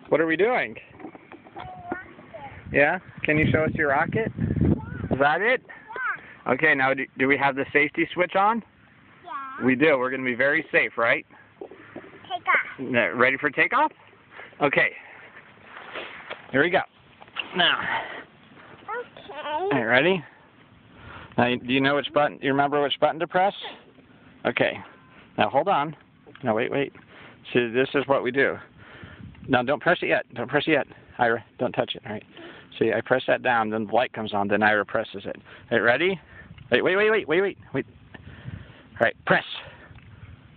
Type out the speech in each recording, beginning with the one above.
What are we doing? Yeah? Can you show us your rocket? Is that it? Yeah. Okay, now do we have the safety switch on? Yeah. We do. We're going to be very safe, right? Take off. Ready for takeoff? Okay. Here we go. Now. Okay. All right, ready? Now, do you know which button? You remember which button to press? Okay. Now hold on. No, wait. See, this is what we do. Now, don't press it yet. Don't press it yet. Ira, don't touch it. All right. See, I press that down, then the light comes on, then Ira presses it. All right, ready? Wait. All right, press.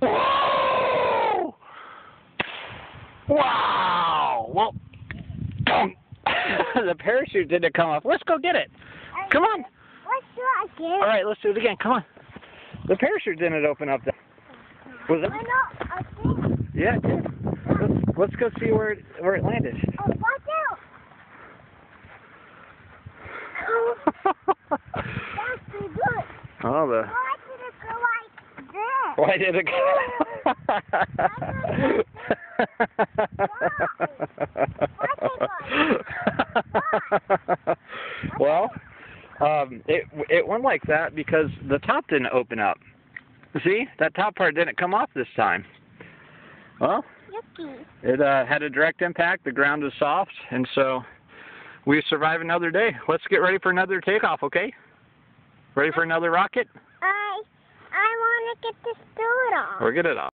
Whoa! Wow! Well, the parachute didn't come off. Let's go get it. Come on. Let's do it again. All right, let's do it again. Come on. The parachute didn't open up. Was it? I know. I think. Yeah, it did. Let's go see where it landed. Oh, watch out. That's pretty good. Oh, the. Why did it go like this? Well, it went like that because the top didn't open up. See, that top part didn't come off this time. Well, Yucky. it had a direct impact. The ground is soft, and so we survive another day. Let's get ready for another takeoff, okay? Ready for another rocket? I want to get this stool off. We'll get it off.